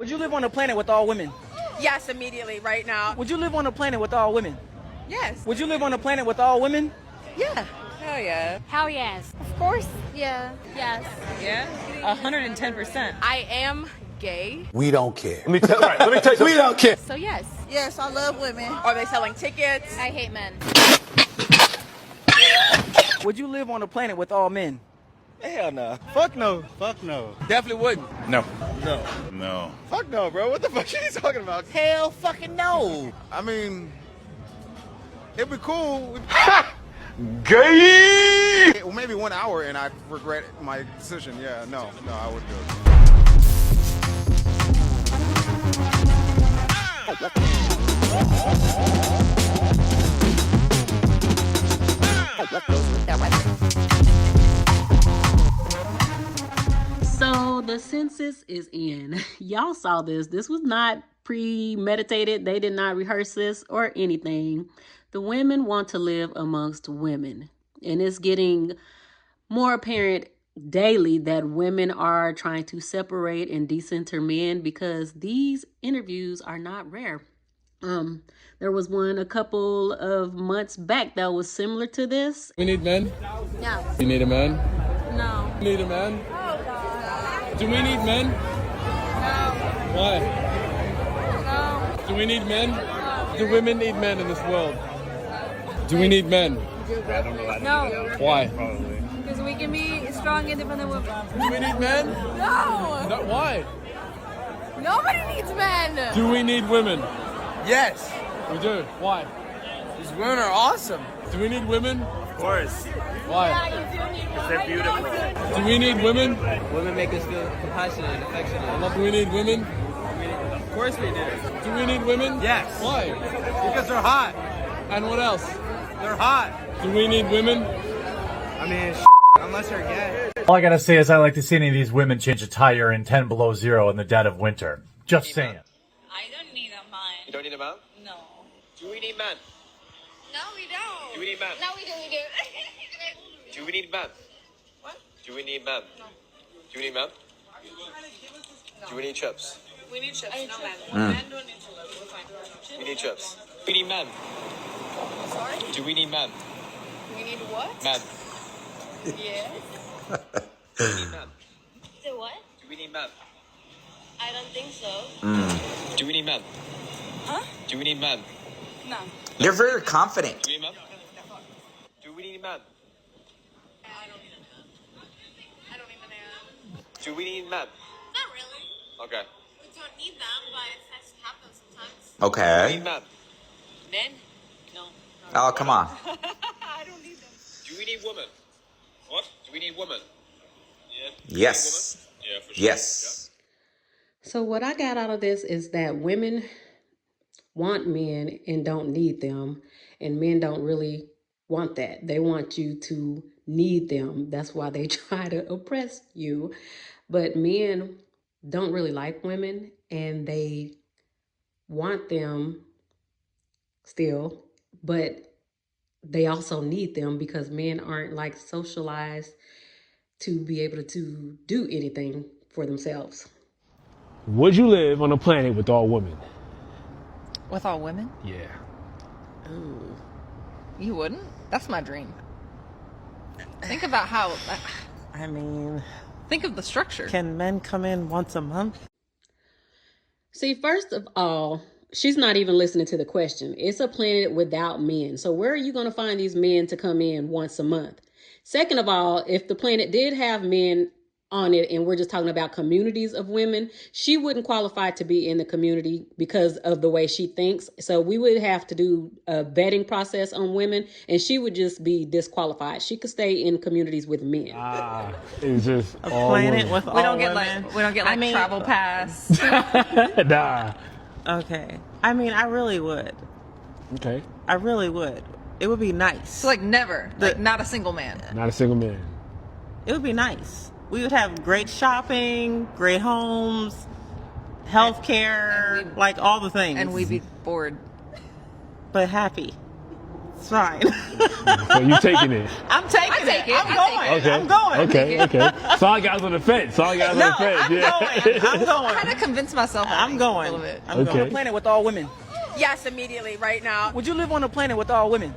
Would you live on a planet with all women? Yes, immediately, right now. Would you live on a planet with all women? Yes. Would you live on a planet with all women? Yeah. Hell yeah. Hell yes. Of course. Yeah. Yes. Yeah. 110%. I am gay. We don't care. Let me tell you. We don't care. So yes. Yes, I love women. Are they selling tickets? I hate men. Would you live on a planet with all men? Hell no. Fuck no. Fuck no. Definitely wouldn't. No. No. No. Fuck no, bro. What the fuck are you talking about? Hell fucking no. I mean, it'd be cool. Gay. Well, maybe 1 hour and I'd regret my decision. Yeah, no, I wouldn't do it. So the census is in. Y'all saw this. This was not premeditated. They did not rehearse this or anything. The women want to live amongst women. And it's getting more apparent daily that women are trying to separate and decenter men because these interviews are not rare. There was one a couple of months back that was similar to this. We need men? No. You need a man? No. You need a man? Oh, God. Do we need men? No. Why? No. Do we need men? Do women need men in this world? Do we need men? No. Why? Because we can be strong, independent women. Do we need men? No. No, why? Nobody needs men. Do we need women? Yes. We do. Why? These women are awesome. Do we need women? Of course. Why? You do need one. They're beautiful. Do we need women? Women make us feel compassionate and affectionate. Do we need women? Of course we do. Do we need women? Yes. Why? Because they're hot. And what else? They're hot. Do we need women? I mean, unless you're gay. All I gotta say is I like to see any of these women change a tire in 10 below zero in the dead of winter. Just saying. I don't need a man. You don't need a man? No. Do we need men? No, we don't. Do we need men? No, we do. Do we need men? What? Do we need men? Do we need men? Do we need chips? We need chips, no men. Men don't need to live. We're fine. We need chips. We need men. Sorry? Do we need men? We need what? Men. Yes. Do we need men? The what? Do we need men? I don't think so. Do we need men? Huh? Do we need men? No. You're very confident. Do we need men? Do we need men? I don't need a man. I don't need a man. Do we need men? Not really. Okay. We don't need them, but it's nice to have them sometimes. Do we Okay. need men? Men? No. Oh, come on. I don't need them. Do we need women? What? Do we need women? Yeah. Yes. Yeah, for sure. Yes. So what I got out of this is that women want men and don't need them, and men don't really want that. They want you to need them. That's why they try to oppress you. But men don't really like women, and they want them still, but they also need them because men aren't like socialized to be able to do anything for themselves. Would you live on a planet with all women? With all women? Yeah. Ooh. You wouldn't? That's my dream. Think about how. I mean, Think of the structure. can men come in once a month? See, first of all, she's not even listening to the question. It's a planet without men. So where are you going to find these men to come in once a month? Second of all, if the planet did have men on it and we're just talking about communities of women, she wouldn't qualify to be in the community because of the way she thinks. So we would have to do a vetting process on women and she would just be disqualified. She could stay in communities with men. It's just A all planet women. with We all don't get women? like I mean, travel pass. Nah. Okay. I mean, I really would. Okay. I really would. It would be nice. So like never, like not a single man. Not a single man. It would be nice. We would have great shopping, great homes, healthcare, like all the things. And we'd be bored. but happy. It's fine. So you taking it? I'm taking take it. I'm going. Okay. I'm going. Okay. Okay. Saw guys on the fence. Saw guys No, on the fence. I'm Yeah. going. I'm I going. had to convince myself. I'm going. A little bit. I'm Okay. going. Planet with all women. Yes, immediately, right now. Would you live on a planet with all women?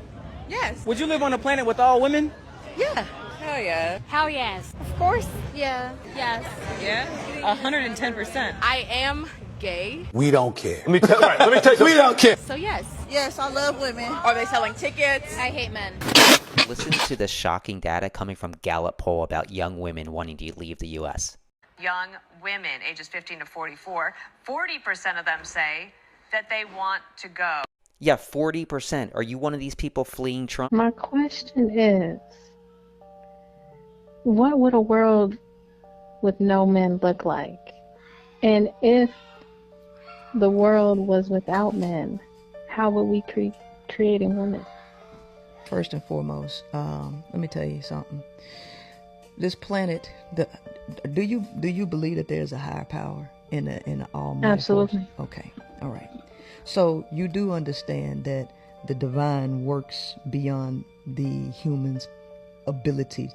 Yes. Would you live on a planet with all women? Yeah. Hell yeah. Hell yes. Of course. Yeah. Yes. Yeah. 110%. I am gay. We don't care. Let me tell you something. We don't care. So yes. Yes, I love women. Are they selling tickets? I hate men. Listen to the shocking data coming from Gallup poll about young women wanting to leave the U.S. Young women ages 15 to 44, 40% of them say that they want to go. Yeah, 40%. Are you one of these people fleeing Trump? My question is, what would a world with no men look like? And if the world was without men, how would we creating women? First and foremost, let me tell you something. This planet, do you believe that there's a higher power in the almighty Absolutely. force? Okay, all right. So you do understand that the divine works beyond the human's ability,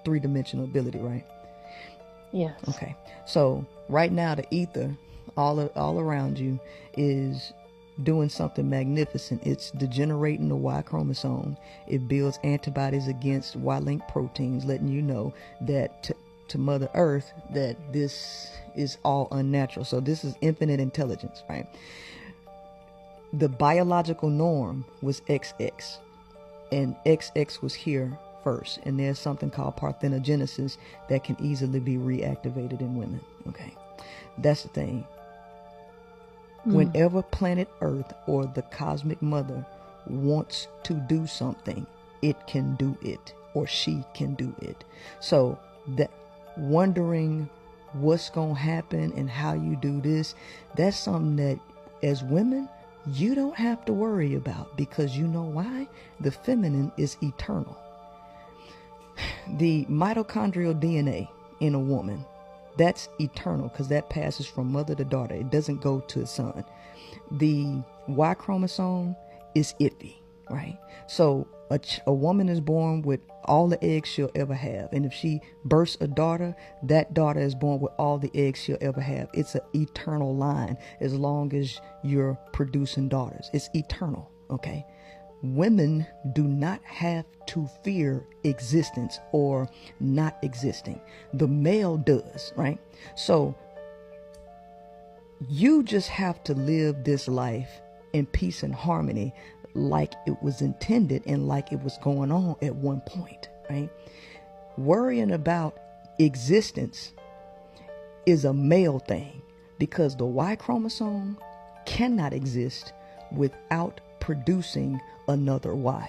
three-dimensional ability, right? Yes. Okay. So right now, the ether, all around you, is doing something magnificent. It's degenerating the Y chromosome. It builds antibodies against Y-linked proteins, letting you know that to Mother Earth that this is all unnatural. So this is infinite intelligence, right? The biological norm was XX, and XX was here first, and there's something called parthenogenesis that can easily be reactivated in women. Okay, that's the thing. Whenever planet Earth or the cosmic mother wants to do something, it can do it, or she can do it. So that wondering what's gonna happen and how you do this, that's something that as women you don't have to worry about, because you know why? The feminine is eternal. The mitochondrial DNA in a woman, that's eternal, because that passes from mother to daughter. It doesn't go to the son. The Y chromosome is iffy, right? So a woman is born with all the eggs she'll ever have. And if she births a daughter, that daughter is born with all the eggs she'll ever have. It's an eternal line as long as you're producing daughters. It's eternal, okay? Women do not have to fear existence or not existing. The male does, right? So you just have to live this life in peace and harmony like it was intended and like it was going on at one point, right? Worrying about existence is a male thing, because the Y chromosome cannot exist without producing another Y.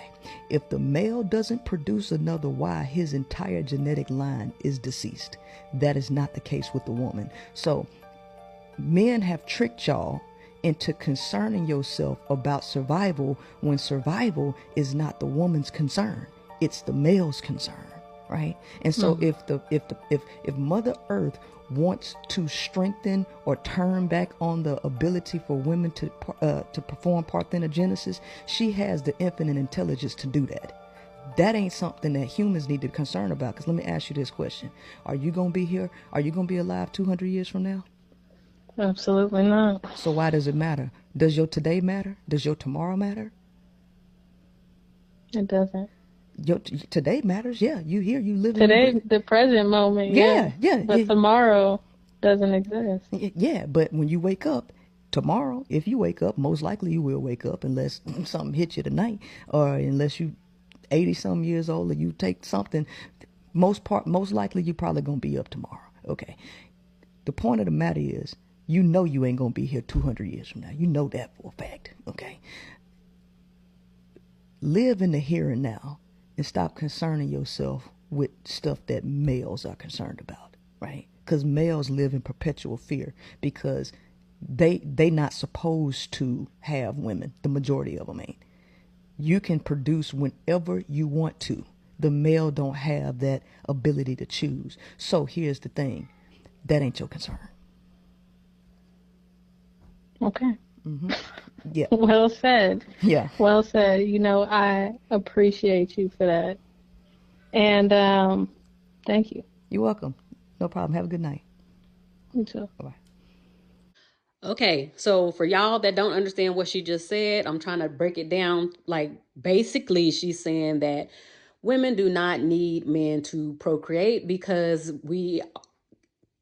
If the male doesn't produce another Y, his entire genetic line is deceased. That is not the case with the woman. So men have tricked y'all into concerning yourself about survival, when survival is not the woman's concern, it's the male's concern, right? And so if Mother Earth wants to strengthen or turn back on the ability for women to perform parthenogenesis, she has the infinite intelligence to do that. That ain't something that humans need to concern about. Because let me ask you this question: are you gonna be here? Are you gonna be alive 200 years from now? Absolutely not. So why does it matter? Does your today matter? Does your tomorrow matter? It doesn't. Your today matters. Yeah, you here, you live Today, the present moment. Yeah. But tomorrow doesn't exist. Yeah, but when you wake up tomorrow, if you wake up, most likely you will wake up, unless something hits you tonight, or unless you 80-some years old, or you take something. Most likely you probably gonna be up tomorrow. Okay. The point of the matter is, you know you ain't gonna be here 200 years from now. You know that for a fact. Okay. Live in the here and now, and stop concerning yourself with stuff that males are concerned about, right? Because males live in perpetual fear, because they not supposed to have women. The majority of them ain't. You can produce whenever you want to. The male don't have that ability to choose. So here's the thing: that ain't your concern. Okay. Yeah. Well said. Yeah. Well said. You know, I appreciate you for that. And thank you. You're welcome. No problem. Have a good night. You too. Bye-bye. Okay, so for y'all that don't understand what she just said, I'm trying to break it down. Like, basically, she's saying that women do not need men to procreate because we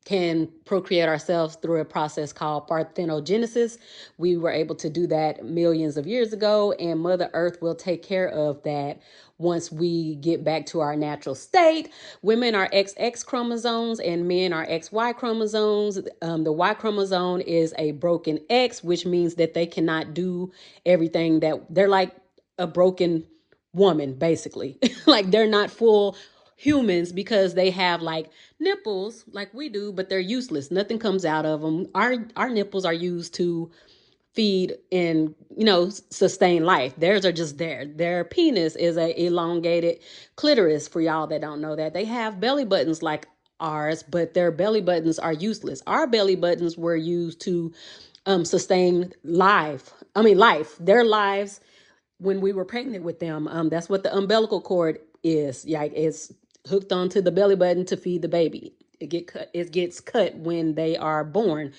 can procreate ourselves through a process called parthenogenesis. We were able to do that millions of years ago, and Mother Earth will take care of that once we get back to our natural state. Women are XX chromosomes and men are XY chromosomes. The Y chromosome is a broken X, which means that they cannot do everything that they're like a broken woman, basically. Like they're not full humans because they have like nipples like we do, but they're useless. Nothing comes out of them. Our nipples are used to feed and sustain life. Theirs are just there. Their penis is a elongated clitoris. For y'all that don't know that, they have belly buttons like ours, but their belly buttons are useless. Our belly buttons were used to sustain life. Their lives when we were pregnant with them. That's what the umbilical cord is. Like it's hooked onto the belly button to feed the baby. It gets cut when they are born.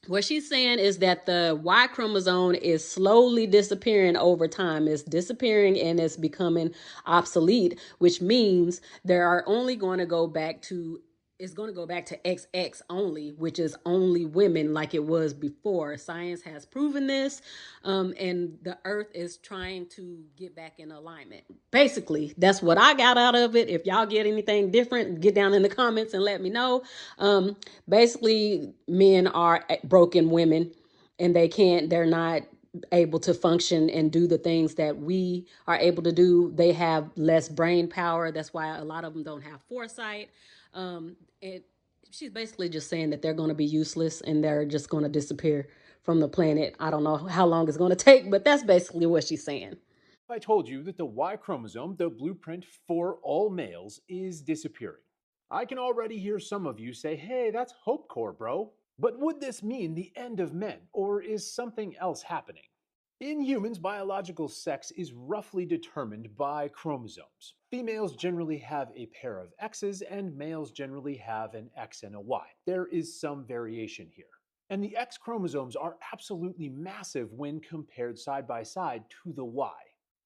What she's saying is that the Y chromosome is slowly disappearing over time. It's disappearing and it's becoming obsolete, which means there are only going to go back to it's going to go back to XX only, which is only women like it was before. Science has proven this, and the earth is trying to get back in alignment. Basically, that's what I got out of it. If y'all get anything different, get down in the comments and let me know. Basically, men are broken women, and they're not able to function and do the things that we are able to do. They have less brain power. That's why a lot of them don't have foresight. She's basically just saying that they're going to be useless and they're just going to disappear from the planet. I don't know how long it's going to take, but that's basically what she's saying. I told you that the Y chromosome, the blueprint for all males, is disappearing. I can already hear some of you say, hey, that's Hope Corps, bro. But would this mean the end of men, or is something else happening? In humans, biological sex is roughly determined by chromosomes. Females generally have a pair of X's, and males generally have an X and a Y. There is some variation here. And the X chromosomes are absolutely massive when compared side by side to the Y.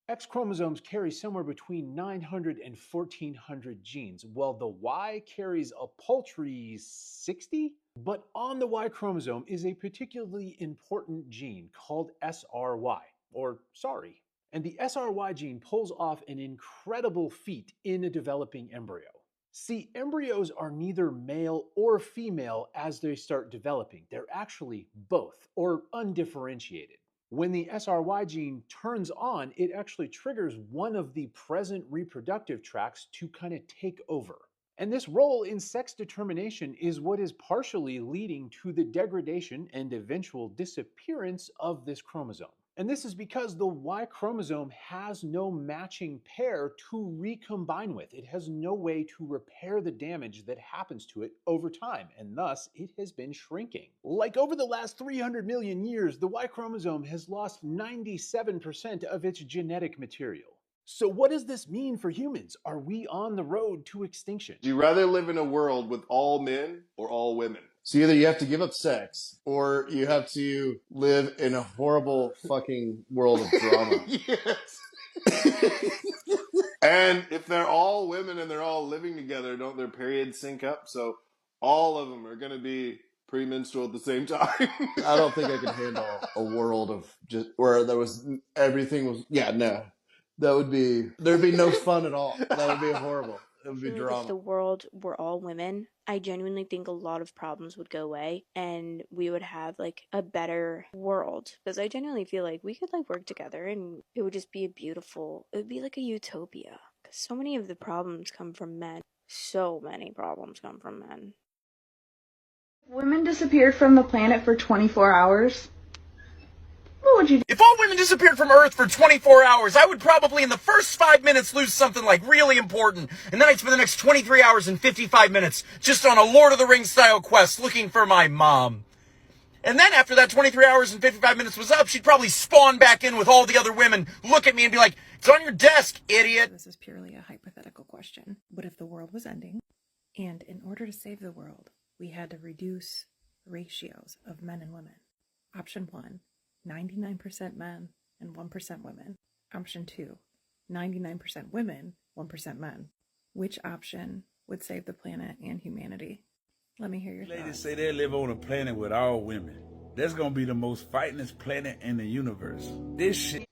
X chromosomes carry somewhere between 900 and 1400 genes, while the Y carries a paltry 60? But on the Y chromosome is a particularly important gene called SRY, or sorry. And the SRY gene pulls off an incredible feat in a developing embryo. See, embryos are neither male or female as they start developing. They're actually both, or undifferentiated. When the SRY gene turns on, it actually triggers one of the present reproductive tracts to kind of take over. And this role in sex determination is what is partially leading to the degradation and eventual disappearance of this chromosome. And this is because the Y chromosome has no matching pair to recombine with. It has no way to repair the damage that happens to it over time, and thus it has been shrinking. Like over the last 300 million years, the Y chromosome has lost 97% of its genetic material. So what does this mean for humans? Are we on the road to extinction? Do you rather live in a world with all men or all women? So either you have to give up sex, or you have to live in a horrible fucking world of drama. Yes. And if they're all women and they're all living together, don't their periods sync up? So all of them are going to be premenstrual at the same time. I don't think I could handle a world of just where there was everything was. Yeah, no, there'd be no fun at all. That would be horrible. It would be drama. If the world were all women, I genuinely think a lot of problems would go away and we would have like a better world. Because I genuinely feel like we could like work together and it would just be it would be like a utopia. Because so many of the problems come from men. So many problems come from men. Women disappeared from the planet for 24 hours. What would you do? If all women disappeared from Earth for 24 hours, I would probably in the first 5 minutes lose something like really important, and then I'd spend the next 23 hours and 55 minutes just on a Lord of the Rings style quest looking for my mom. And then after that 23 hours and 55 minutes was up, she'd probably spawn back in with all the other women, look at me and be like, "It's on your desk, idiot." This is purely a hypothetical question. What if the world was ending? And in order to save the world, we had to reduce ratios of men and women. Option 1, 99% men and 1% women. Option 2, 99% women, 1% men. Which option would save the planet and humanity? Let me hear your thoughts. Ladies say they live on a planet with all women. That's gonna be the most fightingest planet in the universe. This shit.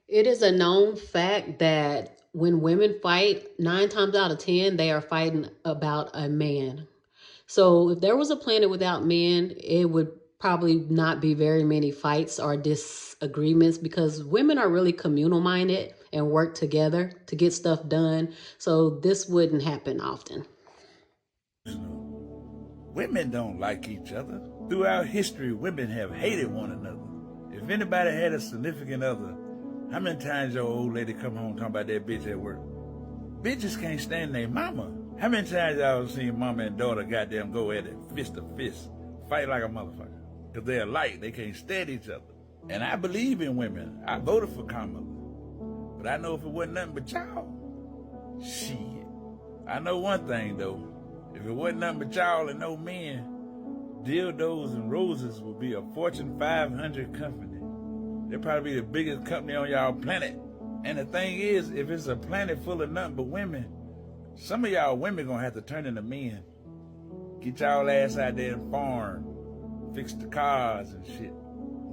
It is a known fact that when women fight, 9 times out of 10, they are fighting about a man. So if there was a planet without men, it would probably not be very many fights or disagreements because women are really communal minded and work together to get stuff done. So this wouldn't happen often. Women don't like each other. Throughout history, women have hated one another. If anybody had a significant other, how many times your old lady come home talking about that bitch at work? Bitches can't stand their mama. How many times y'all seen mama and daughter goddamn go at it fist to fist, fight like a motherfucker? If they're alike, they can't stand each other. And I believe in women. I voted for Kamala. But I know if it wasn't nothing but y'all, shit. I know one thing though. If it wasn't nothing but y'all and no men, dildos and roses would be a Fortune 500 company. They'd probably be the biggest company on y'all planet. And the thing is, if it's a planet full of nothing but women, some of y'all women gonna have to turn into men. Get y'all ass out there and farm, fix the cars and shit.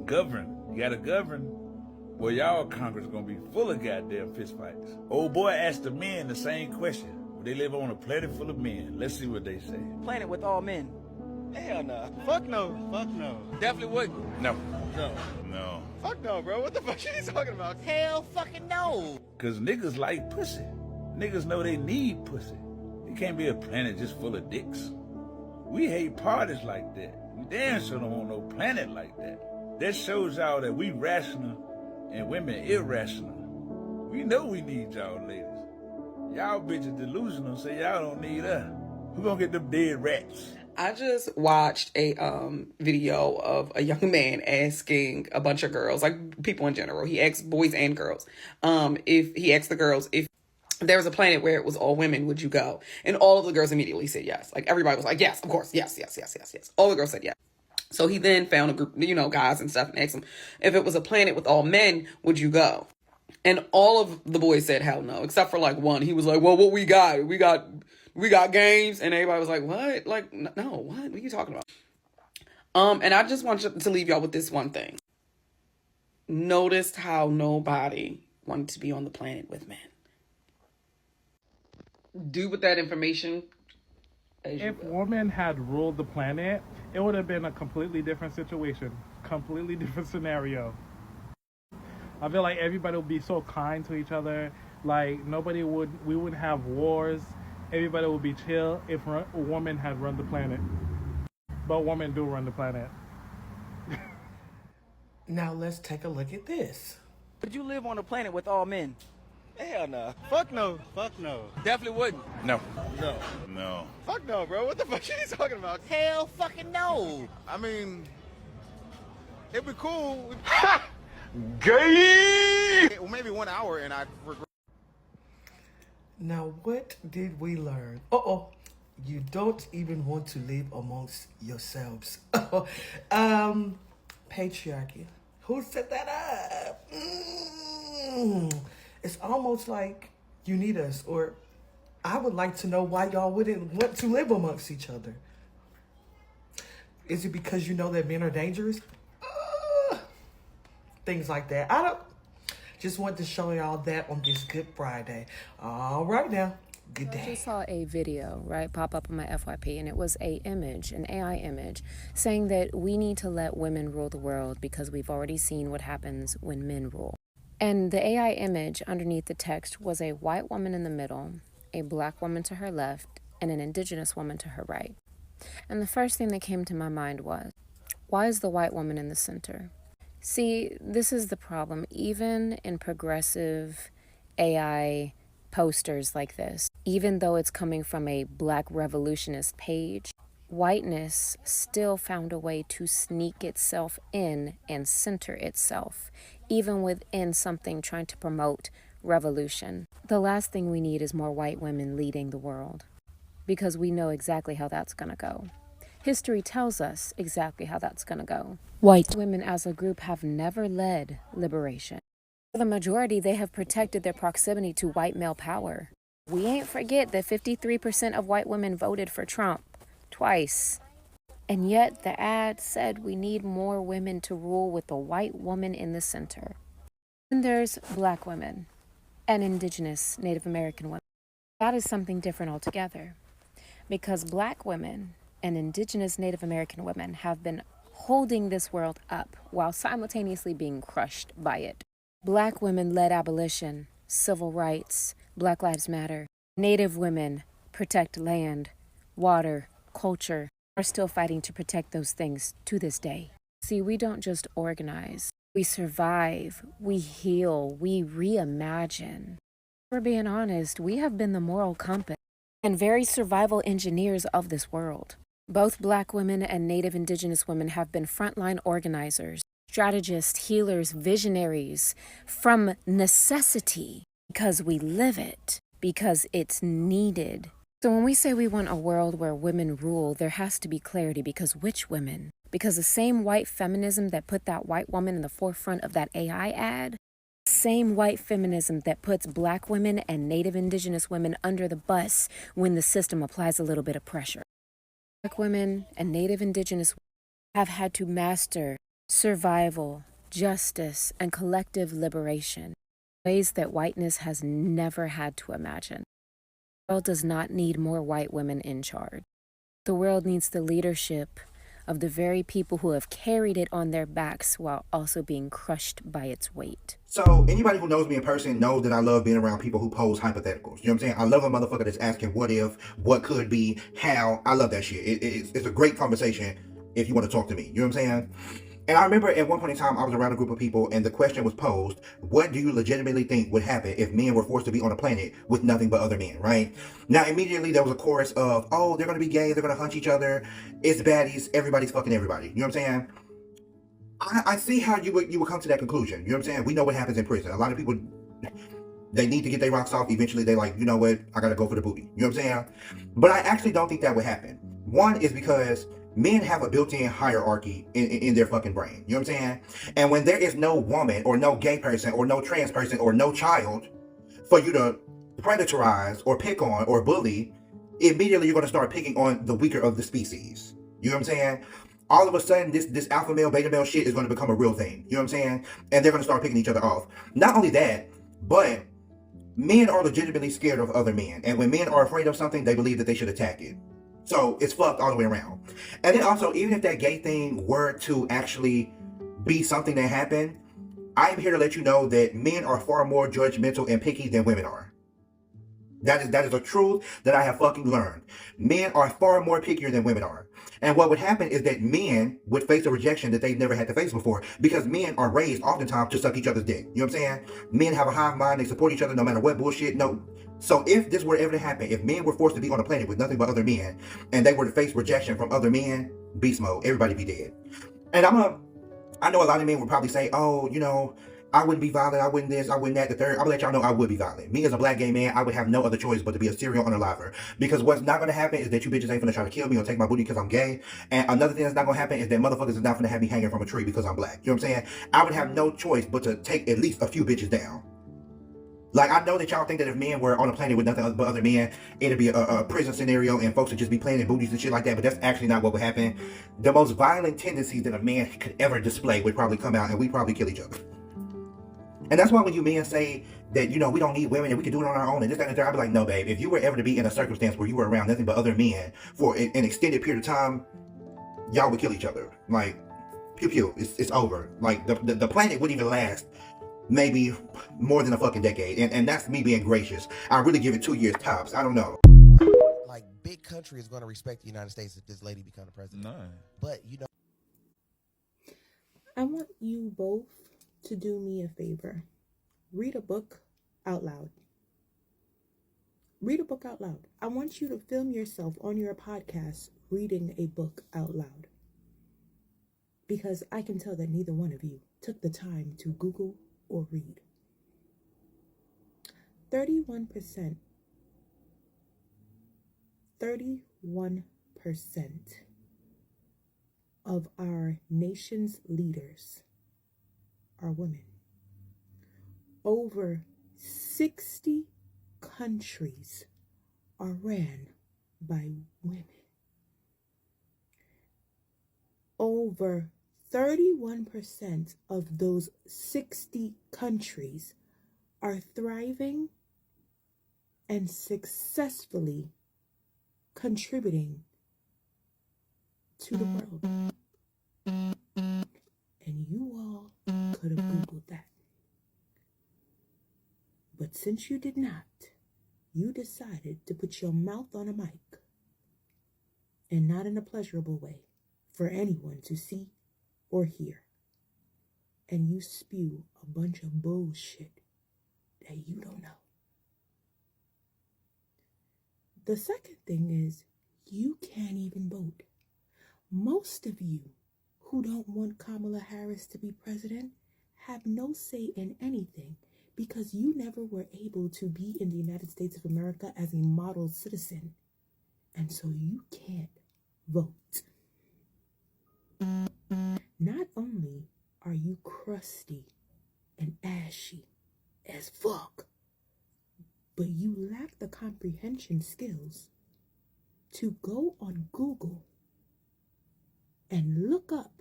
Govern. You gotta govern. Well, y'all Congress gonna be full of goddamn fistfights. Old boy asked the men the same question. They live on a planet full of men. Let's see what they say. Planet with all men. Hell no. Fuck no. Fuck no. Definitely wouldn't. No. No. No. Fuck no, bro. What the fuck are you talking about? Hell fucking no. Cause niggas like pussy. Niggas know they need pussy. It can't be a planet just full of dicks. We hate parties like that. We damn sure don't want no planet like that. That shows y'all that we rational and women irrational. We know we need y'all ladies. Y'all bitches delusional, say y'all don't need us. Who gonna get them dead rats? I just watched a video of a young man asking a bunch of girls, like people in general. He asked boys and girls. If he asked the girls if there was a planet where it was all women, would you go? And all of the girls immediately said yes. Like everybody was like, yes, of course, yes. All the girls said yes. So he then found a group, guys and stuff, and asked them, if it was a planet with all men, would you go? And all of the boys said hell no, except for like one. He was like, well, what we got? We got games. And everybody was like, what? Like, no, what are you talking about? And I just want to leave y'all with this one thing. Noticed how nobody wanted to be on the planet with men. Do with that information as you If will. women had ruled the planet, it would have been a completely different situation, completely different scenario. I feel like everybody would be so kind to each other. Like we wouldn't have wars. Everybody would be chill if women had run the planet. But women do run the planet. Now let's take a look at this. Would you live on a planet with all men? Hell no. Fuck no. Fuck no. Definitely wouldn't. No. No. No. Fuck no, bro. What the fuck are you talking about? Hell fucking no. I mean, it'd be cool. Gay! Well, maybe 1 hour and I'd regret. Now what did we learn? You don't even want to live amongst yourselves. Patriarchy. Who set that up? It's almost like you need us, or I would like to know why y'all wouldn't want to live amongst each other. Is it because you know that men are dangerous? Things like that. I don't. Just want to show y'all that on this Good Friday. All right now. Good day. I just saw a video, pop up on my FYP, and it was an AI image, saying that we need to let women rule the world because we've already seen what happens when men rule. And the AI image underneath the text was a white woman in the middle, a black woman to her left, and an indigenous woman to her right. And the first thing that came to my mind was, why is the white woman in the center? See, this is the problem. Even in progressive AI posters like this, even though it's coming from a black revolutionist page, whiteness still found a way to sneak itself in and center itself, even within something trying to promote revolution. The last thing we need is more white women leading the world, because we know exactly how that's going to go. History tells us exactly how that's going to go. White women as a group have never led liberation. For the majority, they have protected their proximity to white male power. We ain't forget that 53% of white women voted for Trump twice. And yet the ad said we need more women to rule with a white woman in the center. And there's black women and indigenous Native American women. That is something different altogether, because black women and indigenous Native American women have been holding this world up while simultaneously being crushed by it. Black women led abolition, civil rights, Black Lives Matter. Native women protect land, water, culture, are still fighting to protect those things to this day. See, we don't just organize. We survive, we heal, we reimagine. If we're being honest, we have been the moral compass and very survival engineers of this world. Both black women and Native indigenous women have been frontline organizers, strategists, healers, visionaries from necessity, because we live it, because it's needed. So when we say we want a world where women rule, there has to be clarity, because which women? Because the same white feminism that put that white woman in the forefront of that AI ad, same white feminism that puts black women and Native indigenous women under the bus when the system applies a little bit of pressure. Black women and Native indigenous women have had to master survival, justice, and collective liberation, ways that whiteness has never had to imagine. The world does not need more white women in charge. The world needs the leadership of the very people who have carried it on their backs while also being crushed by its weight. So anybody who knows me in person knows that I love being around people who pose hypotheticals. You know what I'm saying? I love a motherfucker that's asking what if, what could be, how. I love that shit. It's a great conversation if you want to talk to me. You know what I'm saying? And I remember at one point in time, I was around a group of people and the question was posed, what do you legitimately think would happen if men were forced to be on a planet with nothing but other men, right? Now, immediately there was a chorus of, oh, they're going to be gay, they're going to hunch each other, it's baddies, everybody's fucking everybody. You know what I'm saying? I see how you would come to that conclusion. You know what I'm saying? We know what happens in prison. A lot of people, they need to get their rocks off. Eventually, they like, you know what? I got to go for the booty. You know what I'm saying? But I actually don't think that would happen. One is because men have a built-in hierarchy in their fucking brain. You know what I'm saying? And when there is no woman or no gay person or no trans person or no child for you to predatorize or pick on or bully, immediately you're going to start picking on the weaker of the species. You know what I'm saying? All of a sudden, this alpha male, beta male shit is going to become a real thing. You know what I'm saying? And they're going to start picking each other off. Not only that, but men are legitimately scared of other men. And when men are afraid of something, they believe that they should attack it. So it's fucked all the way around. And then also, even if that gay thing were to actually be something that happened, I am here to let you know that men are far more judgmental and picky than women are. That is a truth that I have fucking learned. Men are far more pickier than women are. And what would happen is that men would face a rejection that they've never had to face before, because men are raised oftentimes to suck each other's dick. You know what I'm saying? Men have a hive mind. They support each other no matter what bullshit. No. So if this were ever to happen, if men were forced to be on a planet with nothing but other men, and they were to face rejection from other men, beast mode, everybody be dead. And I know a lot of men would probably say, oh, you know, I wouldn't be violent, I wouldn't this, I wouldn't that, the third. I'm gonna let y'all know I would be violent. Me as a black gay man, I would have no other choice but to be a serial unaliver. Because what's not gonna happen is that you bitches ain't gonna try to kill me or take my booty because I'm gay. And another thing that's not gonna happen is that motherfuckers is not gonna have me hanging from a tree because I'm black. You know what I'm saying? I would have no choice but to take at least a few bitches down. Like, I know that y'all think that if men were on a planet with nothing but other men, it'd be a prison scenario and folks would just be playing in booties and shit like that, but that's actually not what would happen. The most violent tendencies that a man could ever display would probably come out and we'd probably kill each other. And that's why when you men say that, you know, we don't need women and we can do it on our own and this, that, and the third, I'd be like, no, babe, if you were ever to be in a circumstance where you were around nothing but other men for an extended period of time, y'all would kill each other. Like, pew pew, it's over. Like, the planet wouldn't even last maybe more than a fucking decade. And that's me being gracious. I really give it 2 years tops. I don't know. Like, big country is going to respect the United States if this lady become the president. No. But, you know. I want you both to do me a favor. Read a book out loud. Read a book out loud. I want you to film yourself on your podcast reading a book out loud. Because I can tell that neither one of you took the time to Google or read. 31% of our nation's leaders are women. Over 60 countries are ran by women. Over 31% of those 60 countries are thriving and successfully contributing to the world. And you all could have Googled that. But since you did not, you decided to put your mouth on a mic, and not in a pleasurable way for anyone to see or hear. And you spew a bunch of bullshit that you don't know. The second thing is, you can't even vote. Most of you who don't want Kamala Harris to be president have no say in anything because you never were able to be in the United States of America as a model citizen. And so you can't vote. Not only are you crusty and ashy as fuck, but you lack the comprehension skills to go on Google and look up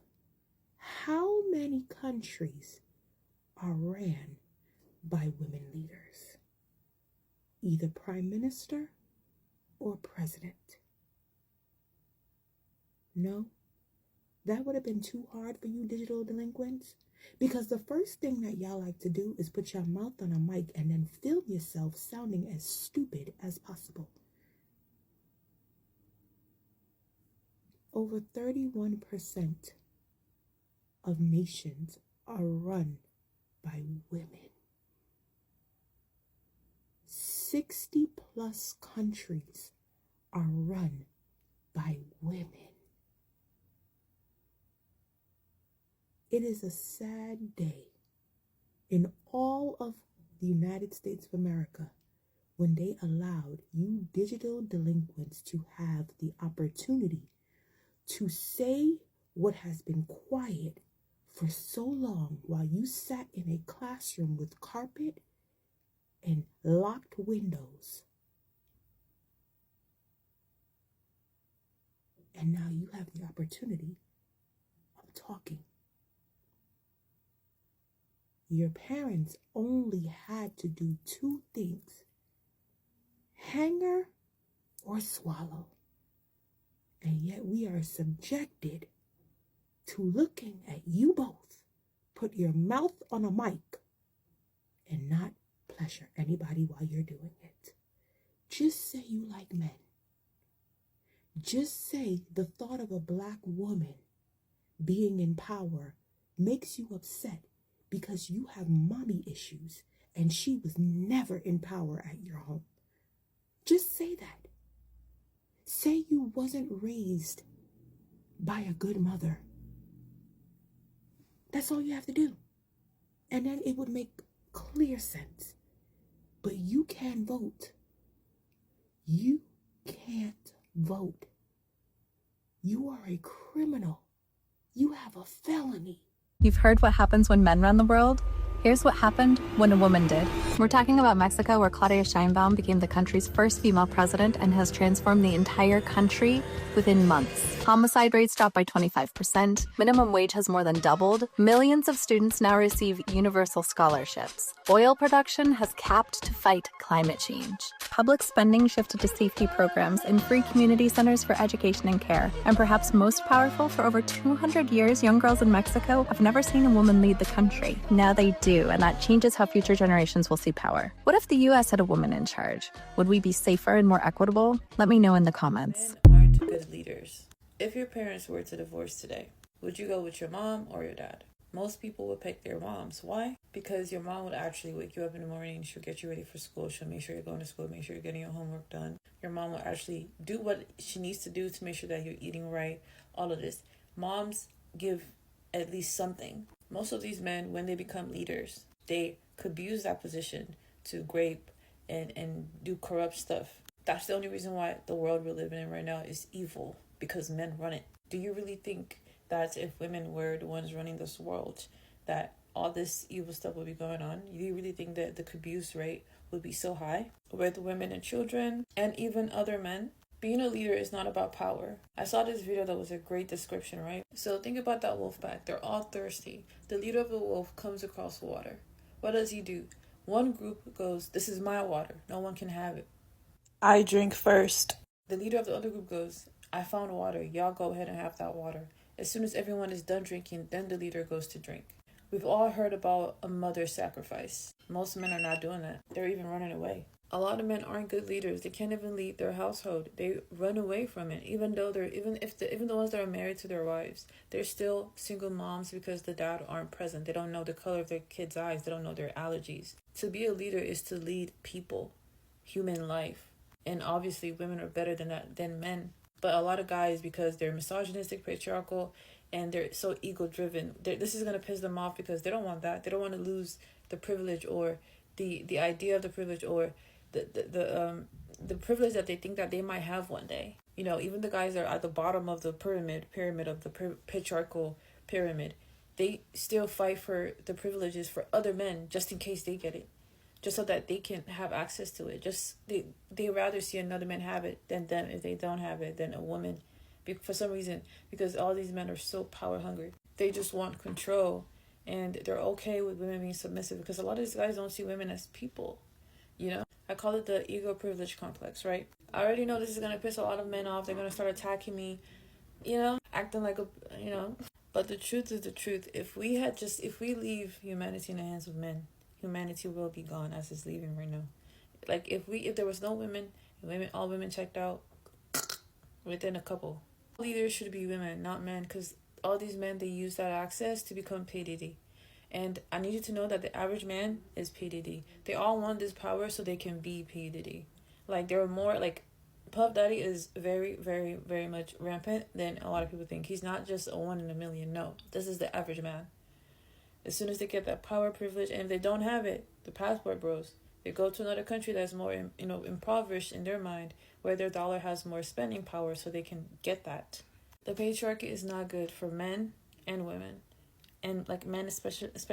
how many countries are ran by women leaders, either prime minister or president. No, that would have been too hard for you digital delinquents, because the first thing that y'all like to do is put your mouth on a mic and then film yourself sounding as stupid as possible. Over 31% of nations are run by women. 60 plus countries are run by women. It is a sad day in all of the United States of America when they allowed you digital delinquents to have the opportunity to say what has been quiet for so long while you sat in a classroom with carpet and locked windows. And now you have the opportunity of talking. Your parents only had to do two things: hanger or swallow. And yet we are subjected to looking at you both put your mouth on a mic and not pleasure anybody while you're doing it. Just say you like men. Just say the thought of a black woman being in power makes you upset because you have mommy issues and she was never in power at your home. Just say that. Say you wasn't raised by a good mother. That's all you have to do. And then it would make clear sense. But you can't vote. You can't vote. You are a criminal. You have a felony. You've heard what happens when men run the world? Here's what happened when a woman did. We're talking about Mexico, where Claudia Sheinbaum became the country's first female president and has transformed the entire country within months. Homicide rates dropped by 25%. Minimum wage has more than doubled. Millions of students now receive universal scholarships. Oil production has capped to fight climate change. Public spending shifted to safety programs and free community centers for education and care. And perhaps most powerful, for over 200 years, young girls in Mexico have never seen a woman lead the country. Now they do, and that changes how future generations will see power. What if the US had a woman in charge? Would we be safer and more equitable? Let me know in the comments. Men aren't good leaders. If your parents were to divorce today, would you go with your mom or your dad? Most people would pick their moms. Why? Because your mom would actually wake you up in the morning. She'll get you ready for school. She'll make sure you're going to school, make sure you're getting your homework done. Your mom will actually do what she needs to do to make sure that you're eating right. All of this. Moms give at least something. Most of these men, when they become leaders, they could abuse that position to grape and do corrupt stuff. That's the only reason why the world we're living in right now is evil, because men run it. Do you really think that if women were the ones running this world, that all this evil stuff would be going on? Do you really think that the abuse rate would be so high with women and children and even other men? Being a leader is not about power. I saw this video that was a great description, right? So think about that wolf pack. They're all thirsty. The leader of the wolf comes across water. What does he do? One group goes, "This is my water. No one can have it. I drink first." The leader of the other group goes, "I found water. Y'all go ahead and have that water." As soon as everyone is done drinking, then the leader goes to drink. We've all heard about a mother sacrifice. Most men are not doing that. They're even running away. A lot of men aren't good leaders. They can't even lead their household. They run away from it. Even though even the ones that are married to their wives, they're still single moms because the dad aren't present. They don't know the color of their kids' eyes. They don't know their allergies. To be a leader is to lead people, human life. And obviously women are better than men. But a lot of guys, because they're misogynistic, patriarchal, and they're so ego-driven, this is going to piss them off because they don't want that. They don't want to lose the privilege or the idea of the privilege or the privilege that they think that they might have one day. You know, even the guys that are at the bottom of the pyramid of the patriarchal pyramid, they still fight for the privileges for other men just in case they get it, just so that they can have access to it. Just they rather see another man have it than them if they don't have it, than a woman, for some reason, because all these men are so power hungry. They just want control, and they're okay with women being submissive because a lot of these guys don't see women as people. You know, I call it the ego privilege complex, right? I already know this is going to piss a lot of men off. They're going to start attacking me, you know, acting like but the truth is the truth. If we leave humanity in the hands of men, humanity will be gone as it's leaving right now. Like if there was no women, all women checked out within a couple. Leaders should be women, not men, because all these men, they use that access to become P. Diddy. And I need you to know that the average man is P. Diddy. They all want this power so they can be P. Diddy. Like, they're more, like, Puff Daddy is very, very, very much rampant than a lot of people think. He's not just a 1 in a million. No, this is the average man. As soon as they get that power privilege, and if they don't have it, the passport bros, they go to another country that's more, impoverished in their mind, where their dollar has more spending power so they can get that. The patriarchy is not good for men and women. And like men especially, it's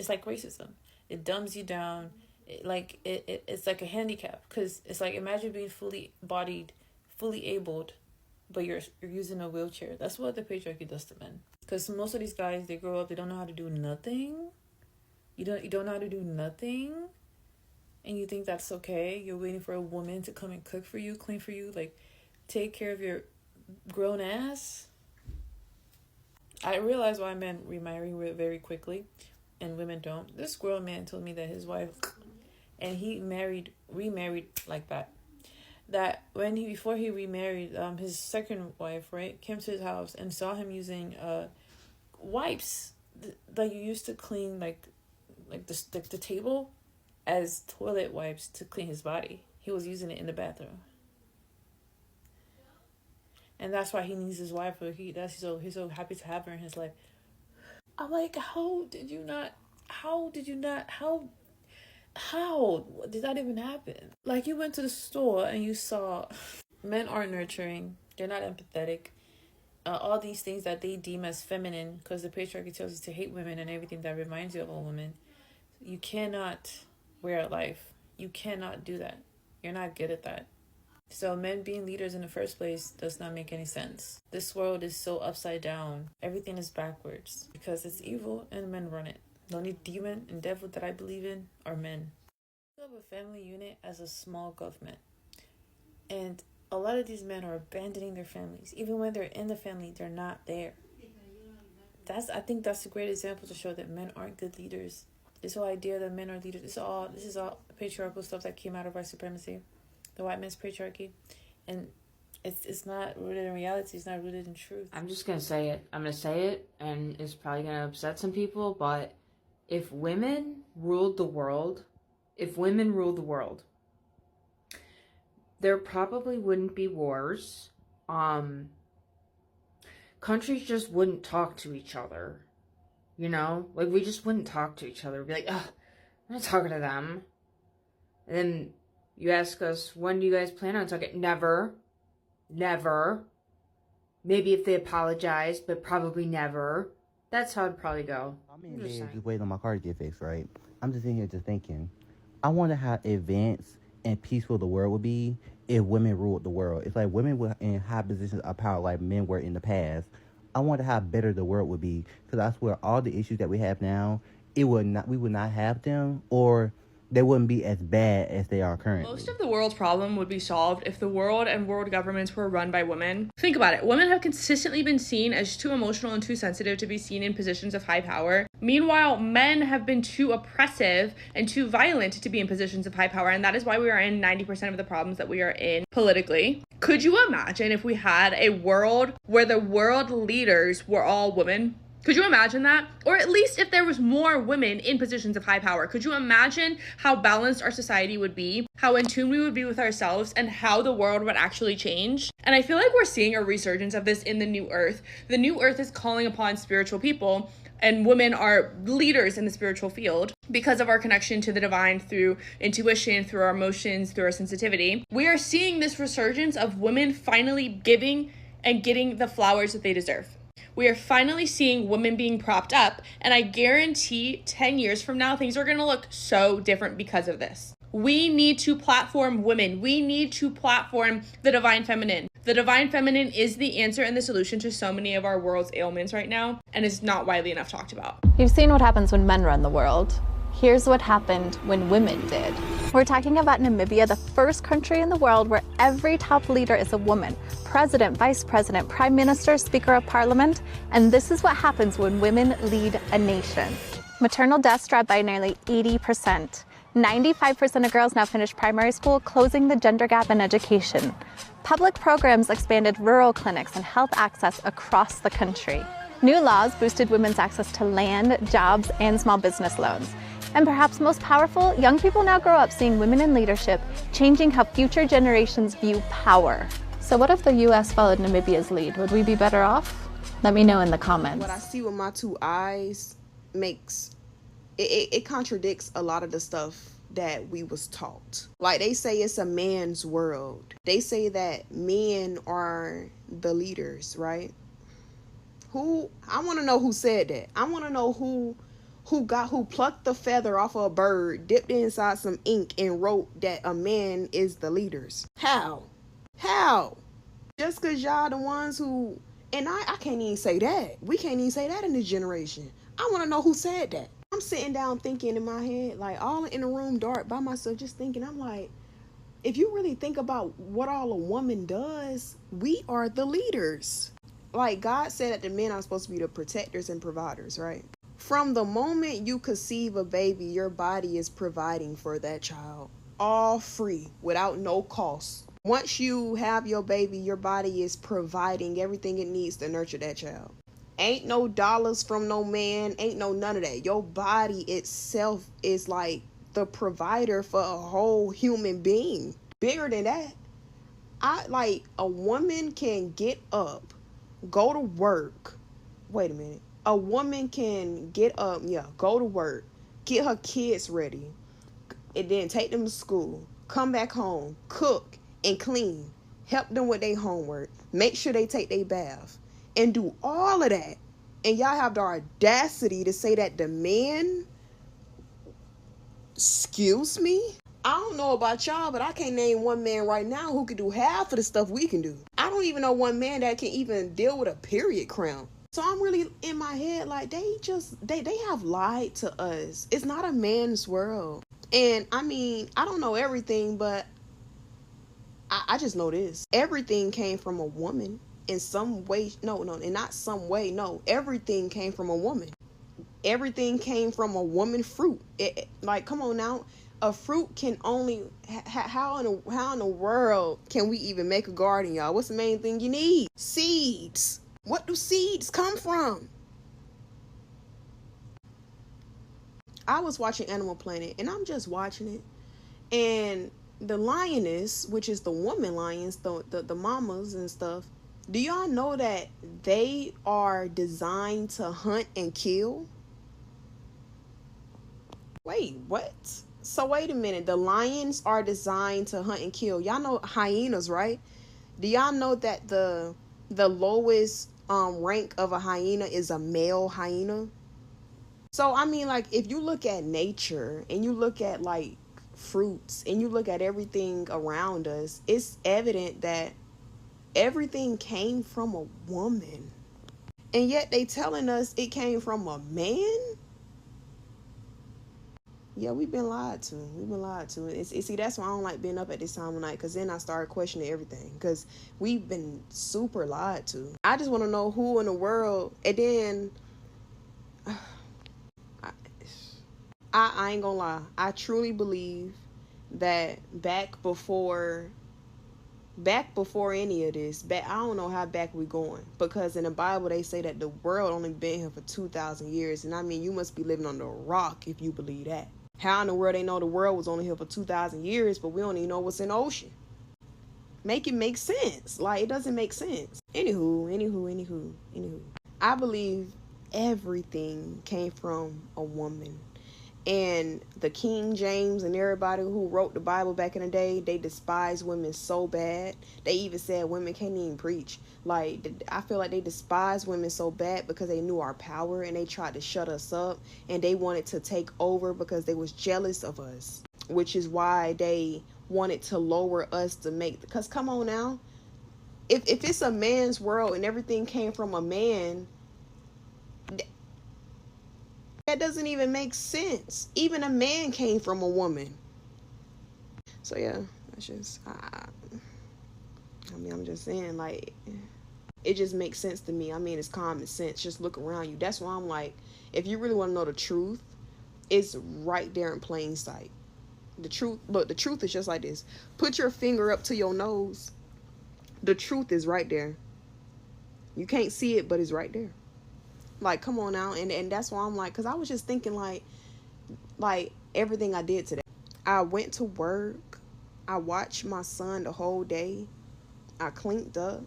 like racism. It dumbs you down. It's like a handicap, because it's like, imagine being fully bodied, fully abled, but you're using a wheelchair. That's what the patriarchy does to men. Because most of these guys, they grow up, they don't know how to do nothing. You don't know how to do nothing, and you think that's okay. You're waiting for a woman to come and cook for you, clean for you, like take care of your grown ass. I realize why men remarry very quickly and women don't. This grown man told me that his wife, and he remarried like that. That before he remarried, his second wife, right, came to his house and saw him using wipes that you used to clean like the table as toilet wipes to clean his body. He was using it in the bathroom. And that's why he needs his wife. He's so happy to have her in his life. I'm like, how did that even happen? Like, you went to the store and you saw men aren't nurturing. They're not empathetic. All these things that they deem as feminine, because the patriarchy tells you to hate women and everything that reminds you of a woman. You cannot wear a life. You cannot do that. You're not good at that. So men being leaders in the first place does not make any sense. This world is so upside down. Everything is backwards because it's evil and men run it. The only demon and devil that I believe in are men. I think of a family unit as a small government. And a lot of these men are abandoning their families. Even when they're in the family, they're not there. I think that's a great example to show that men aren't good leaders. This whole idea that men are leaders, this is all patriarchal stuff that came out of white supremacy. The white man's patriarchy, and it's not rooted in reality. It's not rooted in truth. I'm just gonna say it. I'm gonna say it, and it's probably gonna upset some people. But if women ruled the world, there probably wouldn't be wars. Countries just wouldn't talk to each other. You know, like we just wouldn't talk to each other. We'd be like, ugh, I'm not talking to them. And then you ask us, when do you guys plan on talking? Never. Never. Maybe if they apologize, but probably never. That's how it'd probably go. I'm in bed just waiting on my car to get fixed, right? I'm just in here just thinking. I wonder how advanced and peaceful the world would be if women ruled the world. It's like women were in high positions of power like men were in the past. I wonder how better the world would be, because I swear all the issues that we have now, we would not have them, or they wouldn't be as bad as they are currently. Most of the world's problem would be solved if the world and world governments were run by women. Think about it. Women have consistently been seen as too emotional and too sensitive to be seen in positions of high power. Meanwhile, men have been too oppressive and too violent to be in positions of high power, and that is why we are in 90% of the problems that we are in politically. Could you imagine if we had a world where the world leaders were all women? Could you imagine that? Or at least if there was more women in positions of high power. Could you imagine how balanced our society would be, how in tune we would be with ourselves, and how the world would actually change? And I feel like we're seeing a resurgence of this in the New Earth. The New Earth is calling upon spiritual people, and women are leaders in the spiritual field because of our connection to the divine through intuition, through our emotions, through our sensitivity. We are seeing this resurgence of women finally giving and getting the flowers that they deserve. We are finally seeing women being propped up, and I guarantee 10 years from now, things are going to look so different because of this. We need to platform women. We need to platform the divine feminine. The divine feminine is the answer and the solution to so many of our world's ailments right now, and is not widely enough talked about. You've seen what happens when men run the world. Here's what happened when women did. We're talking about Namibia, the first country in the world where every top leader is a woman. President, vice president, prime minister, speaker of parliament. And this is what happens when women lead a nation. Maternal deaths dropped by nearly 80%. 95% of girls now finish primary school, closing the gender gap in education. Public programs expanded rural clinics and health access across the country. New laws boosted women's access to land, jobs, and small business loans. And perhaps most powerful, young people now grow up seeing women in leadership, changing how future generations view power. So what if the US followed Namibia's lead? Would we be better off? Let me know in the comments. What I see with my two eyes makes, it contradicts a lot of the stuff that we was taught. Like they say it's a man's world. They say that men are the leaders, right? I want to know who said that. I want to know who plucked the feather off of a bird, dipped it inside some ink, and wrote that a man is the leaders. How? Just because y'all the ones who, and I can't even say that. We can't even say that in this generation. I want to know who said that. I'm sitting down thinking in my head, like all in a room dark by myself, just thinking, I'm like, if you really think about what all a woman does, we are the leaders. Like God said that the men are supposed to be the protectors and providers, right? From the moment you conceive a baby, your body is providing for that child. All free, without no cost. Once you have your baby, your body is providing everything it needs to nurture that child. Ain't no dollars from no man, ain't no none of that. Your body itself is like the provider for a whole human being. Bigger than that. A woman can get up, go to work. Wait a minute. A woman can get up, go to work, get her kids ready, and then take them to school, come back home, cook and clean, help them with their homework, make sure they take their bath, and do all of that. And y'all have the audacity to say that the man, excuse me? I don't know about y'all, but I can't name one man right now who can do half of the stuff we can do. I don't even know one man that can even deal with a period cramp. So I'm really in my head like they have lied to us. It's not a man's world. And I mean, I don't know everything, but I just know this. Everything came from a woman in some way. No, and not some way. No, everything came from a woman. Everything came from a woman fruit. Like, come on now. A fruit can only, how in the world can we even make a garden, y'all? What's the main thing you need? Seeds. What do seeds come from? I was watching Animal Planet, and I'm just watching it. And the lioness, which is the woman lions, the mamas and stuff, do y'all know that they are designed to hunt and kill? Wait, what? So wait a minute. The lions are designed to hunt and kill. Y'all know hyenas, right? Do y'all know that the lowest rank of a hyena is a male hyena? So I mean, like, if you look at nature and you look at like fruits and you look at everything around us, it's evident that everything came from a woman. And yet they telling us it came from a man? Yeah, we've been lied to. We've been lied to. See, that's why I don't like being up at this time of night, because then I start questioning everything, because we've been super lied to. I just want to know who in the world, and then I ain't gonna lie. I truly believe that back before any of this, I don't know how back we going, because in the Bible they say that the world only been here for 2,000 years, and I mean, you must be living on the rock if you believe that. How in the world they know the world was only here for 2,000 years, but we don't even know what's in the ocean? Make it make sense. Like, it doesn't make sense. Anywho. I believe everything came from a woman. And the King James and everybody who wrote the Bible back in the day, they despised women so bad. They even said women can't even preach. Like, I feel like they despised women so bad because they knew our power, and they tried to shut us up, and they wanted to take over because they was jealous of us, which is why they wanted to lower us to make, because come on now, if it's a man's world and everything came from a man, that doesn't even make sense. Even a man came from a woman. So yeah, that's just, I mean, I'm just saying, like, it just makes sense to me. I mean, it's common sense. Just look around you. That's why I'm like, if you really want to know the truth, it's right there in plain sight. The truth, look, the truth is just like this. Put your finger up to your nose. The truth is right there. You can't see it, but it's right there. Like, come on now. And that's why I'm like, because I was just thinking, like everything I did today. I went to work. I watched my son the whole day. I cleaned up.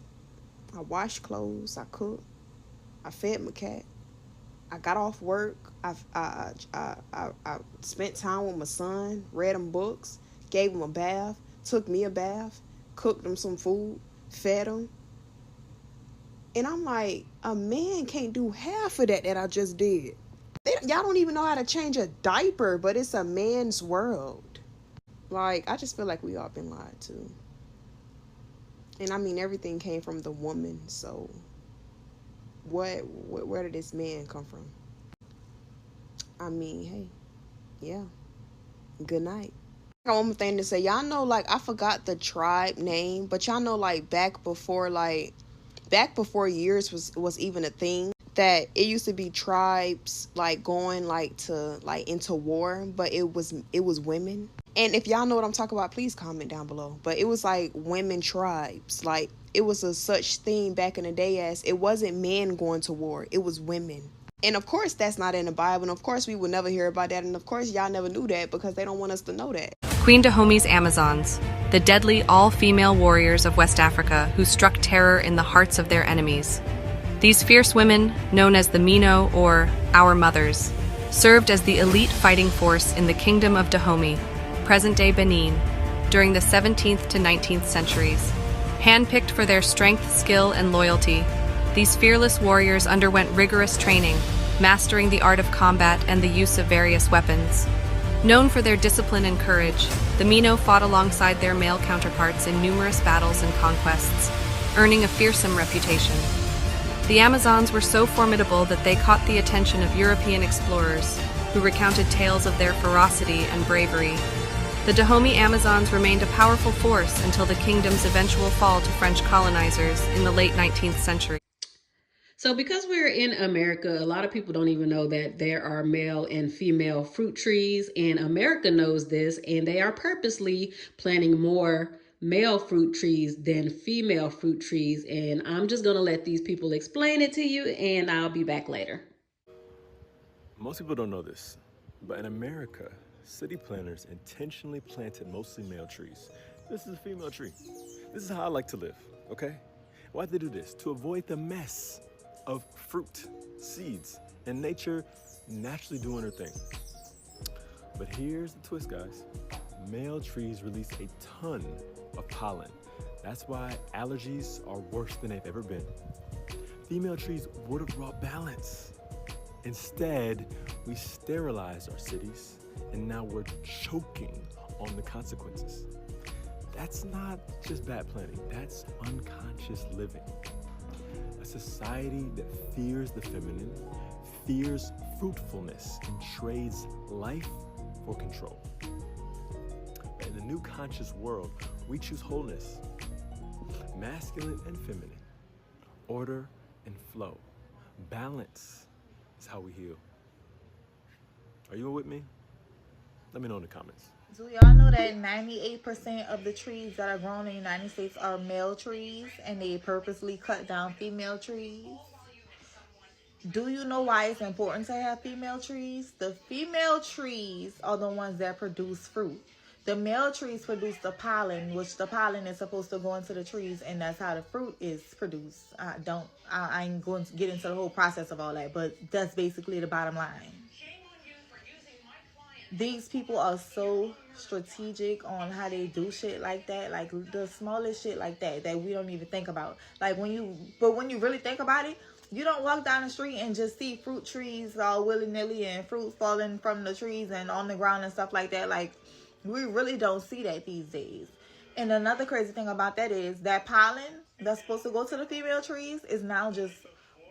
I washed clothes. I cooked. I fed my cat. I got off work. I spent time with my son. Read him books. Gave him a bath. Took me a bath. Cooked him some food. Fed him. And I'm like, a man can't do half of that I just did. Y'all don't even know how to change a diaper, but it's a man's world. Like, I just feel like we all been lied to. And I mean, everything came from the woman, so where did this man come from? I mean, hey, yeah, good night. I got one more thing to say. Y'all know, like, I forgot the tribe name, but y'all know, like, back before years was even a thing, that it used to be tribes, like, going, like, to, like, into war, but it was women. And if y'all know what I'm talking about, please comment down below. But it was like women tribes. Like, it was a such thing back in the day as it wasn't men going to war. It was women. And of course, that's not in the Bible. And of course, we would never hear about that. And of course, y'all never knew that because they don't want us to know that. Queen Dahome's Amazons, the deadly all-female warriors of West Africa who struck terror in the hearts of their enemies. These fierce women, known as the Mino or Our Mothers, served as the elite fighting force in the Kingdom of Dahomey, present-day Benin, during the 17th to 19th centuries. Handpicked for their strength, skill, and loyalty, these fearless warriors underwent rigorous training, mastering the art of combat and the use of various weapons. Known for their discipline and courage, the Mino fought alongside their male counterparts in numerous battles and conquests, earning a fearsome reputation. The Amazons were so formidable that they caught the attention of European explorers, who recounted tales of their ferocity and bravery. The Dahomey Amazons remained a powerful force until the kingdom's eventual fall to French colonizers in the late 19th century. So because we're in America, a lot of people don't even know that there are male and female fruit trees, and America knows this, and they are purposely planting more male fruit trees than female fruit trees. And I'm just going to let these people explain it to you, and I'll be back later. Most people don't know this, but in America, city planners intentionally planted mostly male trees. This is a female tree. This is how I like to live, okay? Why'd they do this? To avoid the mess of fruit, seeds, and nature naturally doing her thing. But here's the twist, guys. Male trees release a ton of pollen. That's why allergies are worse than they've ever been. Female trees would have brought balance. Instead, we sterilized our cities, and now we're choking on the consequences. That's not just bad planning, that's unconscious living. A society that fears the feminine, fears fruitfulness, and trades life for control. But in the new conscious world, we choose wholeness, masculine and feminine, order and flow. Balance is how we heal. Are you with me? Let me know in the comments. Do y'all know that 98% of the trees that are grown in the United States are male trees and they purposely cut down female trees? Do you know why it's important to have female trees? The female trees are the ones that produce fruit. The male trees produce the pollen, which the pollen is supposed to go into the trees, and that's how the fruit is produced. I ain't going to get into the whole process of all that, but that's basically the bottom line. These people are so strategic on how they do shit like that, like the smallest shit like that we don't even think about. Like when you really think about it, you don't walk down the street and just see fruit trees all willy-nilly and fruit falling from the trees and on the ground and stuff like that. Like, we really don't see that these days. And another crazy thing about that is that pollen that's supposed to go to the female trees is now just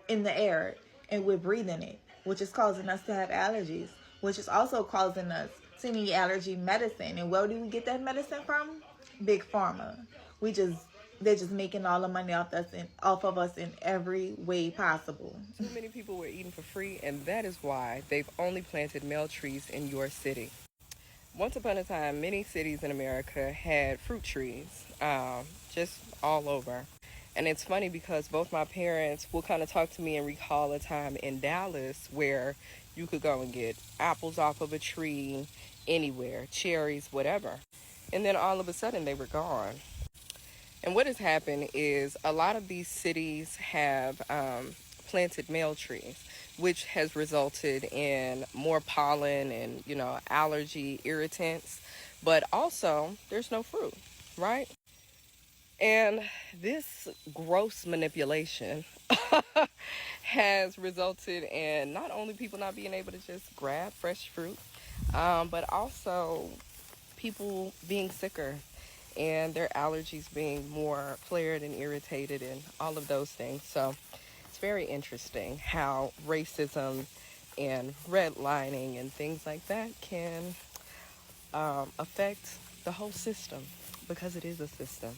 in the air and we're breathing it, which is causing us to have allergies, which is also causing us to need allergy medicine. And where do we get that medicine from? Big Pharma. They're just making all the money off of us in every way possible. Too many people were eating for free, and that is why they've only planted male trees in your city. Once upon a time, many cities in America had fruit trees, just all over. And it's funny because both my parents will kind of talk to me and recall a time in Dallas where you could go and get apples off of a tree anywhere, cherries, whatever. And then all of a sudden they were gone. And what has happened is a lot of these cities have planted male trees, which has resulted in more pollen and, allergy irritants. But also, there's no fruit, right? And this gross manipulation has resulted in not only people not being able to just grab fresh fruit, but also people being sicker and their allergies being more flared and irritated and all of those things. So it's very interesting how racism and redlining and things like that can affect the whole system, because it is a system.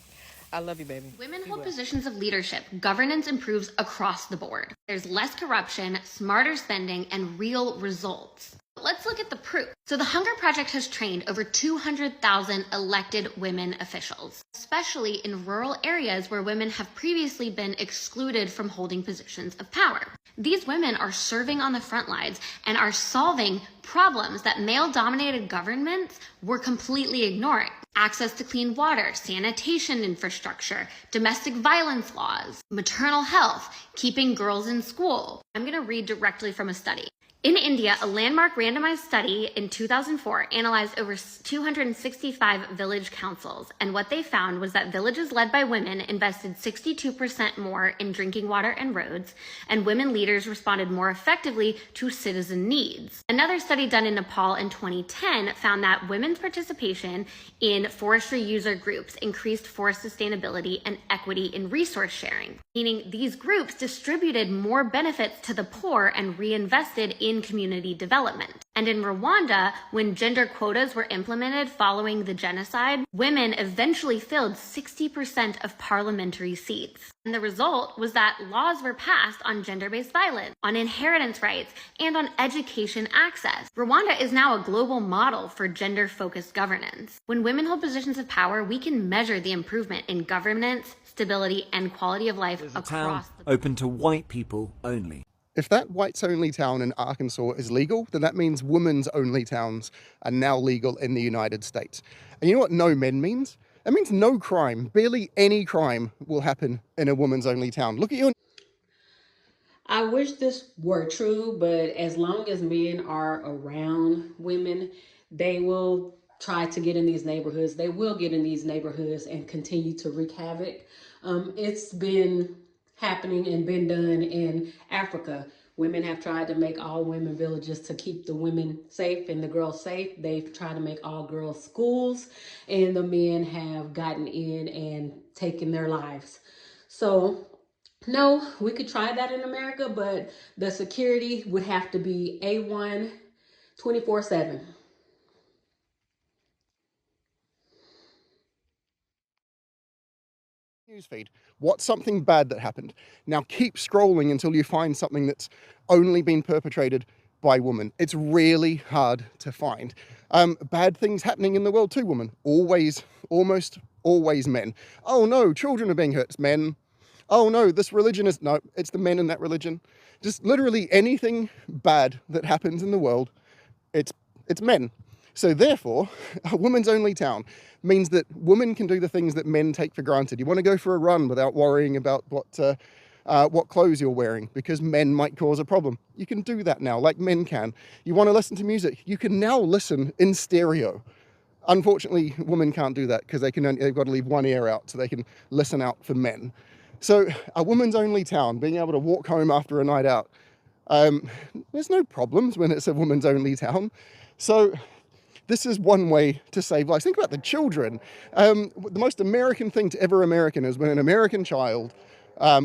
I love you, baby. Women hold positions of leadership. Governance improves across the board. There's less corruption, smarter spending, and real results. Let's look at the proof. So the Hunger Project has trained over 200,000 elected women officials, especially in rural areas where women have previously been excluded from holding positions of power. These women are serving on the front lines and are solving problems that male-dominated governments were completely ignoring. Access to clean water, sanitation infrastructure, domestic violence laws, maternal health, keeping girls in school. I'm going to read directly from a study. In India, a landmark randomized study in 2004 analyzed over 265 village councils, and what they found was that villages led by women invested 62% more in drinking water and roads, and women leaders responded more effectively to citizen needs. Another study done in Nepal in 2010 found that women's participation in forestry user groups increased forest sustainability and equity in resource sharing, meaning these groups distributed more benefits to the poor and reinvested in community development. And in Rwanda, when gender quotas were implemented following the genocide, women eventually filled 60% of parliamentary seats. And the result was that laws were passed on gender-based violence, on inheritance rights, and on education access. Rwanda is now a global model for gender-focused governance. When women hold positions of power, we can measure the improvement in governance, stability, and quality of life across the open to white people only. If that whites-only town in Arkansas is legal, then that means women's-only towns are now legal in the United States. And you know what no men means? That means no crime, barely any crime will happen in a women's-only town. Look at you. I wish this were true, but as long as men are around women, they will try to get in these neighborhoods. They will get in these neighborhoods and continue to wreak havoc. It's been happening and been done in Africa. Women have tried to make all women villages to keep the women safe and the girls safe. They've tried to make all girls schools, and the men have gotten in and taken their lives. So no, we could try that in America, but the security would have to be A1 24/7. Newsfeed. What's something bad that happened? Now keep scrolling until you find something that's only been perpetrated by women. It's really hard to find. Bad things happening in the world too, women. Always, almost always men. Oh no, children are being hurt. It's men. Oh no, this religion is, no, it's the men in that religion. Just literally anything bad that happens in the world, it's men. So therefore, a woman's only town means that women can do the things that men take for granted. You want to go for a run without worrying about what clothes you're wearing because men might cause a problem. You can do that now, like men can. You want to listen to music. You can now listen in stereo. Unfortunately, women can't do that because they've got to leave one ear out so they can listen out for men. So a woman's only town, being able to walk home after a night out, there's no problems when it's a woman's only town. So this is one way to save lives. Think about the children. The most American thing to ever American is when an American child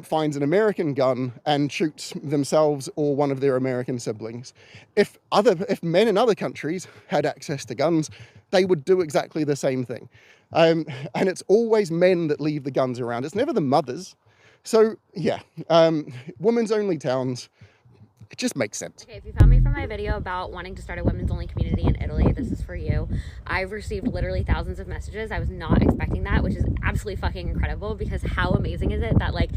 finds an American gun and shoots themselves or one of their American siblings. If men in other countries had access to guns, they would do exactly the same thing. And it's always men that leave the guns around. It's never the mothers. So yeah, women's only towns, it just makes sense. Okay, if you found me from my video about wanting to start a women's only community in Italy, this is for you. I've received literally thousands of messages. I was not expecting that, which is absolutely fucking incredible because how amazing is it that like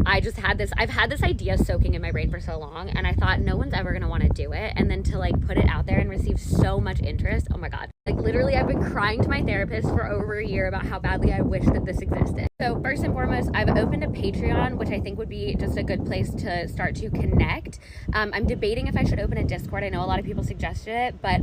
I've had this idea soaking in my brain for so long and I thought no one's ever gonna want to do it, and then to like put it out there and receive so much interest, oh my god. Like literally I've been crying to my therapist for over a year about how badly I wish that this existed. So first and foremost, I've opened a Patreon, which I think would be just a good place to start to connect. I'm debating if I should open a Discord. I know a lot of people suggested it, but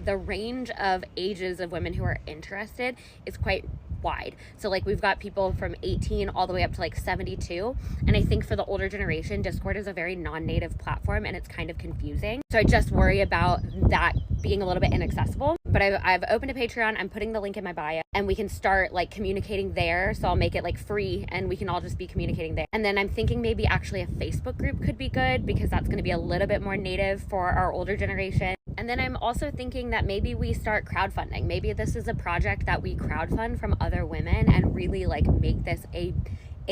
the range of ages of women who are interested is quite wide. So like we've got people from 18 all the way up to like 72. And I think for the older generation, Discord is a very non-native platform and it's kind of confusing. So I just worry about that being a little bit inaccessible. But I've opened a Patreon. I'm putting the link in my bio and we can start like communicating there. So I'll make it like free and we can all just be communicating there. And then I'm thinking maybe actually a Facebook group could be good because that's going to be a little bit more native for our older generation. And then I'm also thinking that maybe we start crowdfunding. Maybe this is a project that we crowdfund from other women and really like make this a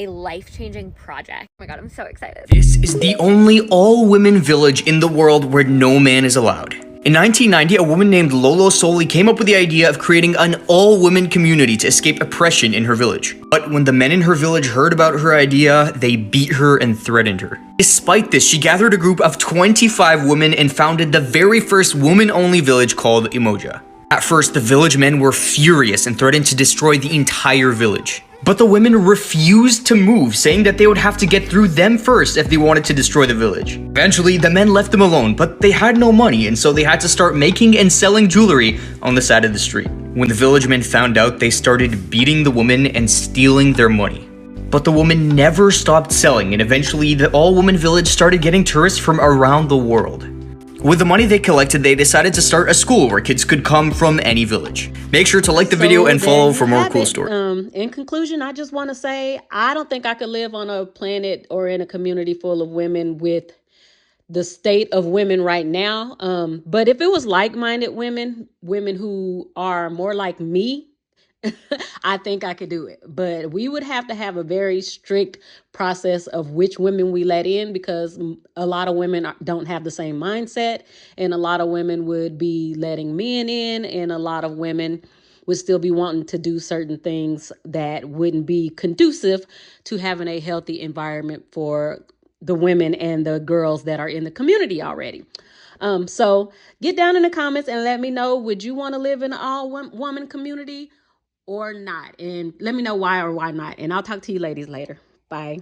life-changing project. Oh my god, I'm so excited. This is the only all-women village in the world where no man is allowed. In 1990, a woman named Lolo Soli came up with the idea of creating an all-women community to escape oppression in her village. But when the men in her village heard about her idea, they beat her and threatened her. Despite this, she gathered a group of 25 women and founded the very first woman-only village called Imoja. At first, the village men were furious and threatened to destroy the entire village. But the women refused to move, saying that they would have to get through them first if they wanted to destroy the village. Eventually, the men left them alone, but they had no money, and so they had to start making and selling jewelry on the side of the street. When the village men found out, they started beating the women and stealing their money. But the women never stopped selling, and eventually the all-woman village started getting tourists from around the world. With the money they collected, they decided to start a school where kids could come from any village. Make sure to like the video and follow for more cool stories. In conclusion, I just want to say, I don't think I could live on a planet or in a community full of women with the state of women right now. But if it was like-minded women who are more like me, I think I could do it. But we would have to have a very strict process of which women we let in, because a lot of women don't have the same mindset, and a lot of women would be letting men in, and a lot of women would still be wanting to do certain things that wouldn't be conducive to having a healthy environment for the women and the girls that are in the community already. So get down in the comments and let me know, would you want to live in an all-woman community or not? And let me know why or why not. And I'll talk to you ladies later. Bye.